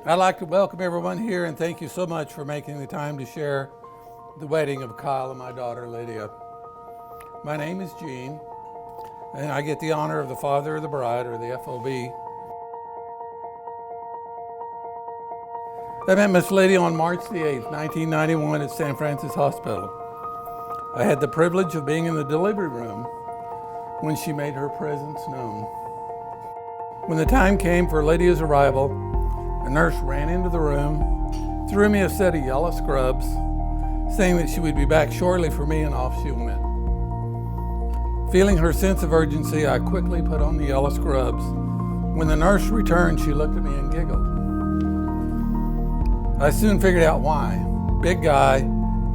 I'd like to welcome everyone here and thank you so much for making the time to share the wedding of Kyle and my daughter Lydia. My name is Gene, and I get the honor of the father of the bride, or the FOB. I met Miss Lydia on March the 8th, 1991 at San Francisco Hospital. I had the privilege of being in the delivery room when she made her presence known. When the time came for Lydia's arrival, a nurse ran into the room, threw me a set of yellow scrubs, saying that she would be back shortly for me, and off she went. Feeling her sense of urgency, I quickly put on the yellow scrubs. When the nurse returned, she looked at me and giggled. I soon figured out why. Big guy,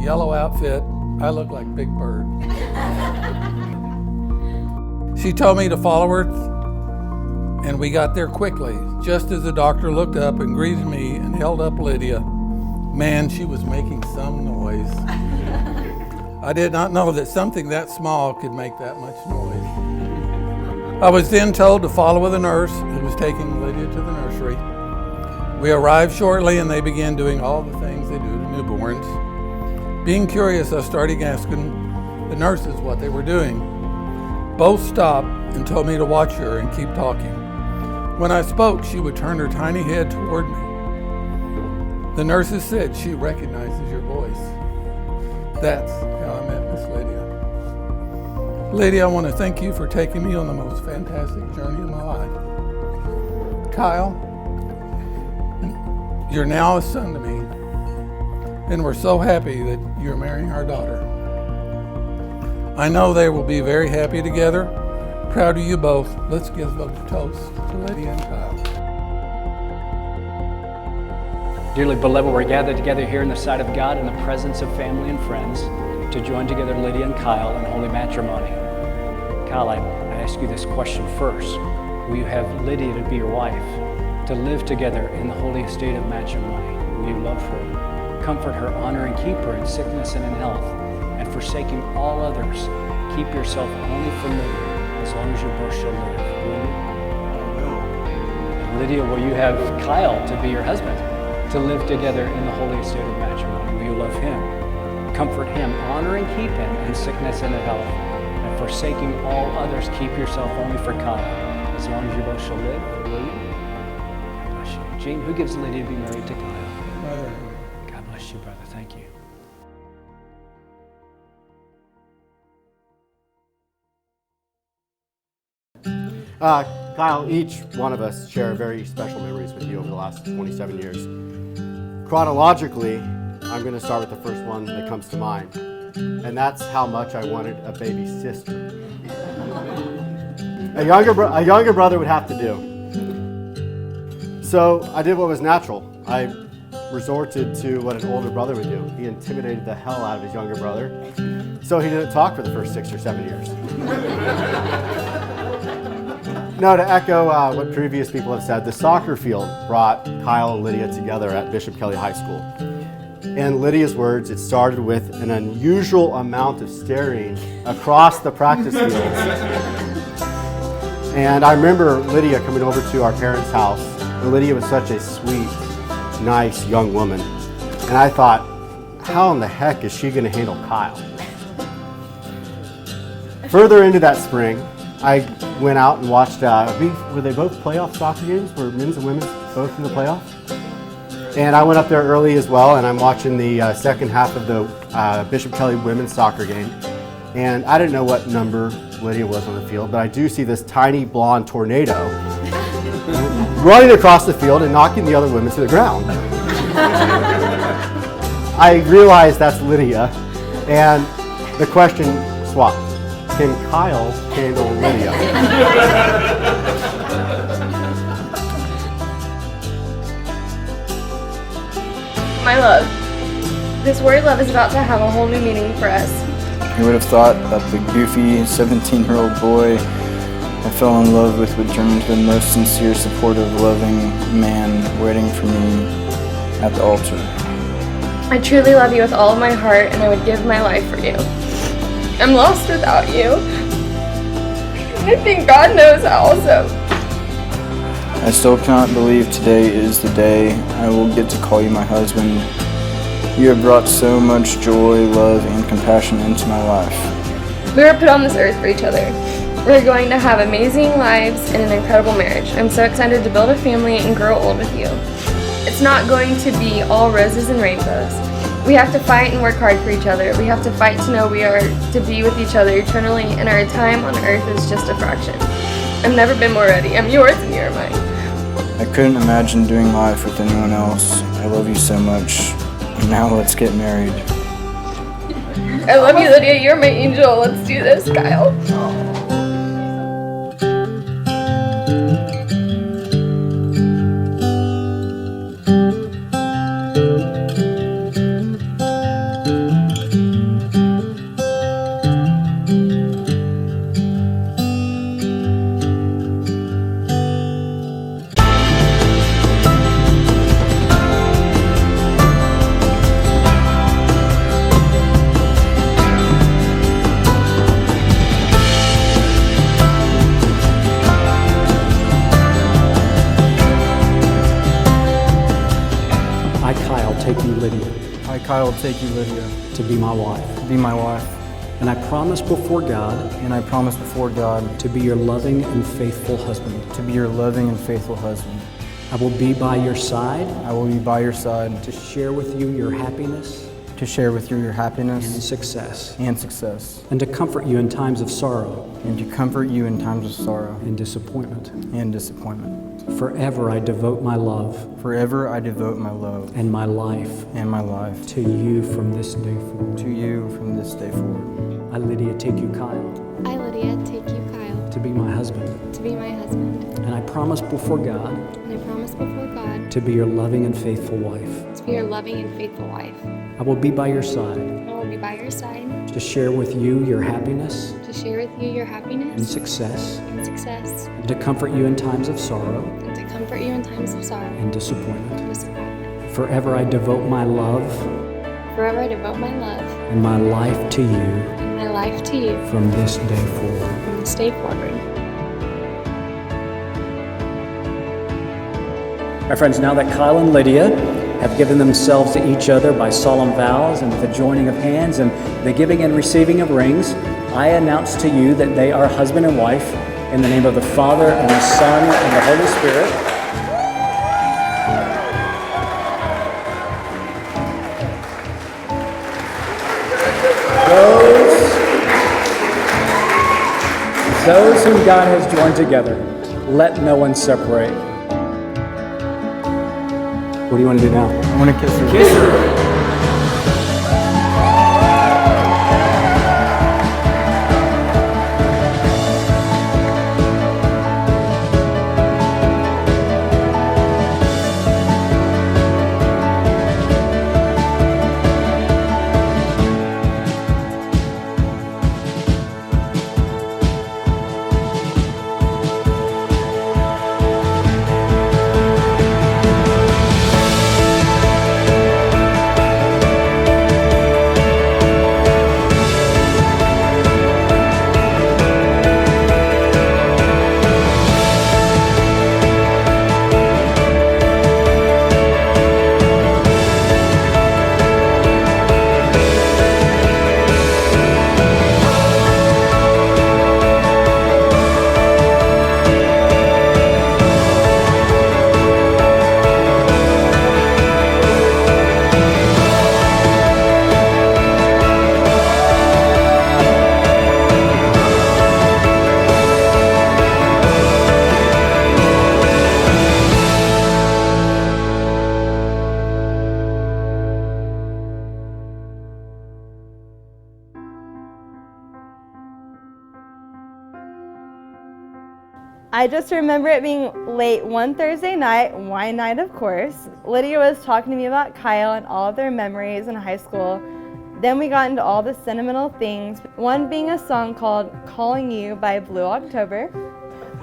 yellow outfit, I look like Big Bird. She told me to follow her, and we got there quickly, just as the doctor looked up and greeted me and held up Lydia. Man, she was making some noise. I did not know that something that small could make that much noise. I was then told to follow with a nurse who was taking Lydia to the nursery. We arrived shortly and they began doing all the things they do to newborns. Being curious, I started asking the nurses what they were doing. Both stopped and told me to watch her and keep talking. When I spoke, she would turn her tiny head toward me. The nurses said she recognizes your voice. That's how I met Miss Lydia. Lydia, I want to thank you for taking me on the most fantastic journey of my life. Kyle, you're now a son to me, and we're so happy that you're marrying our daughter. I know they will be very happy together. Proud of you both. Let's give a toast to Lydia and Kyle. Dearly beloved, we're gathered together here in the sight of God in the presence of family and friends to join together Lydia and Kyle in holy matrimony. Kyle, I ask you this question first. Will you have Lydia to be your wife, to live together in the holy estate of matrimony? Will you love her, comfort her, honor and keep her in sickness and in health, and forsaking all others, keep yourself only for Lydia as long as you both shall live? Will you? And Lydia, will you have Kyle to be your husband, to live together in the holy estate of matrimony? Will you love him, comfort him, honor and keep him in sickness and in health, and forsaking all others, keep yourself only for Kyle as long as you both shall live? Will you? God bless you. Gene, who gives Lydia to be married to Kyle? God bless you, brother. Thank you. Kyle, each one of us share very special memories with you over the last 27 years. Chronologically, I'm going to start with the first one that comes to mind, and that's how much I wanted a baby sister. A younger brother would have to do. So I did what was natural. I resorted to what an older brother would do. He intimidated the hell out of his younger brother, so he didn't talk for the first 6 or 7 years. No, to echo what previous people have said, the soccer field brought Kyle and Lydia together at Bishop Kelly High School. In Lydia's words, it started with an unusual amount of staring across the practice fields. And I remember Lydia coming over to our parents' house, and Lydia was such a sweet, nice young woman. And I thought, how in the heck is she going to handle Kyle? Further into that spring, I went out and watched, were they both playoff soccer games? Were men's and women's both in the playoff? And I went up there early as well, and I'm watching the second half of the Bishop Kelly women's soccer game. And I didn't know what number Lydia was on the field, but I do see this tiny blonde tornado running across the field and knocking the other women to the ground. I realize that's Lydia, and the question swapped. Can Kyle handle Lydia? My love, this word love is about to have a whole new meaning for us. Who would have thought that the goofy 17-year-old boy I fell in love with would turn into the most sincere, supportive, loving man waiting for me at the altar. I truly love you with all of my heart, and I would give my life for you. I'm lost without you. I think God knows also. I still cannot believe today is the day I will get to call you my husband. You have brought so much joy, love, and compassion into my life. We were put on this earth for each other. We're going to have amazing lives and an incredible marriage. I'm so excited to build a family and grow old with you. It's not going to be all roses and rainbows. We have to fight and work hard for each other. We have to fight to know we are to be with each other eternally, and our time on earth is just a fraction. I've never been more ready. I'm yours and you're mine. I couldn't imagine doing life with anyone else. I love you so much. And now let's get married. I love you, Lydia. You're my angel. Let's do this, Kyle. I, Kyle, take you, Lydia, I, Kyle, take you, Lydia, to be my wife. to be my wife. And I promise before God And I promise before God to be your loving and faithful husband. to be your loving and faithful husband. I will be by your side I will be by your side to share with you your happiness to share with you your and happiness success, and success, and to comfort you in times of sorrow and to comfort you in times of sorrow and disappointment. and disappointment. Forever I devote my love Forever I devote my love and my life and my life to you from this day forward. to you from this day forward. I, Lydia, take you, Kyle, I, Lydia, take you, Kyle, to be my husband. to be my husband. And I promise before God And I promise before God to be your loving and faithful wife. to be your loving and faithful wife. I will be by your side I will be by your side to share with you your happiness to share with you your and happiness success, and success, and to comfort you in times of sorrow and to comfort you in times of sorrow and disappointment. and disappointment. Forever I devote my love Forever I devote my love and my life to you and my life to you from this day forward. from this day forward. My friends, now that Kyle and Lydia have given themselves to each other by solemn vows and with the joining of hands and the giving and receiving of rings, I announce to you that they are husband and wife in the name of the Father and the Son and the Holy Spirit. Those whom God has joined together, let no one separate. What do you want to do now? I want to kiss her. Kiss her. I just remember it being late one Thursday night, wine night of course. Lydia was talking to me about Kyle and all of their memories in high school. Then we got into all the sentimental things, one being a song called Calling You by Blue October.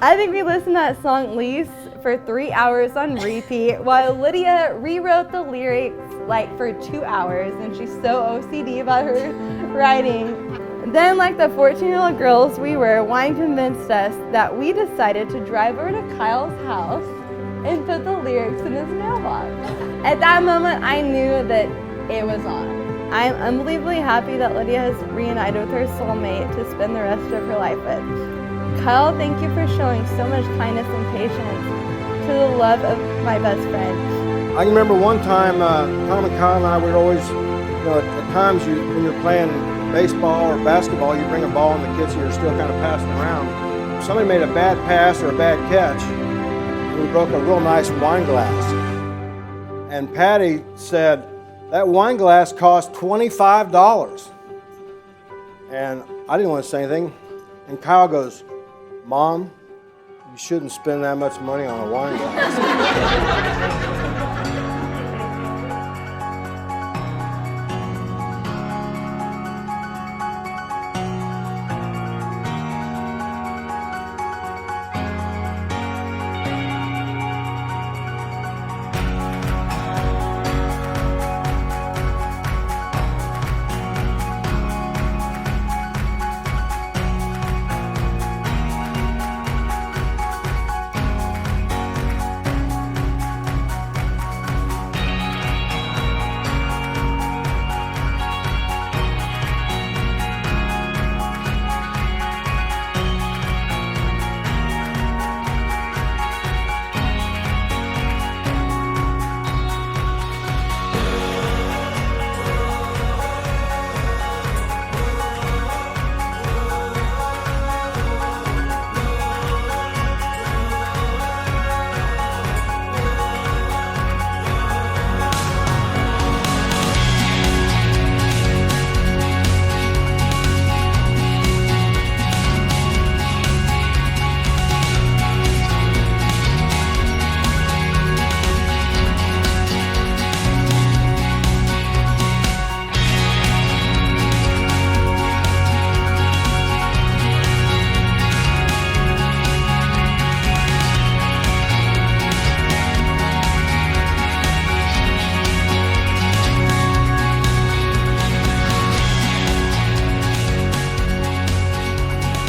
I think we listened to that song at least for 3 hours on repeat, while Lydia rewrote the lyrics like for 2 hours, and she's so OCD about her writing. Then, like the 14-year-old girls we were, wine convinced us that we decided to drive over to Kyle's house and put the lyrics in his mailbox. At that moment, I knew that it was on. I'm unbelievably happy that Lydia has reunited with her soulmate to spend the rest of her life with. Kyle, thank you for showing so much kindness and patience to the love of my best friend. I can remember one time, Tom and Kyle and I would always, at times when you're playing baseball or basketball, you bring a ball and the kids are still kind of passing around. If somebody made a bad pass or a bad catch, we broke a real nice wine glass. And Patty said, that wine glass cost $25. And I didn't want to say anything. And Kyle goes, Mom, you shouldn't spend that much money on a wine glass.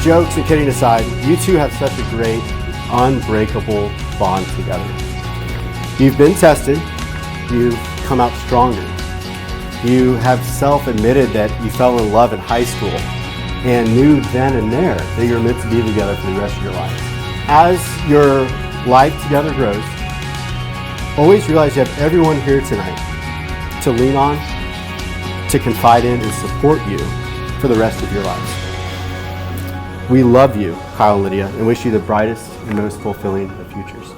Jokes and kidding aside, you two have such a great, unbreakable bond together. You've been tested, you've come out stronger. You have self-admitted that you fell in love in high school and knew then and there that you're meant to be together for the rest of your life. As your life together grows, always realize you have everyone here tonight to lean on, to confide in, and support you for the rest of your lives. We love you, Kyle and Lydia, and wish you the brightest and most fulfilling of futures.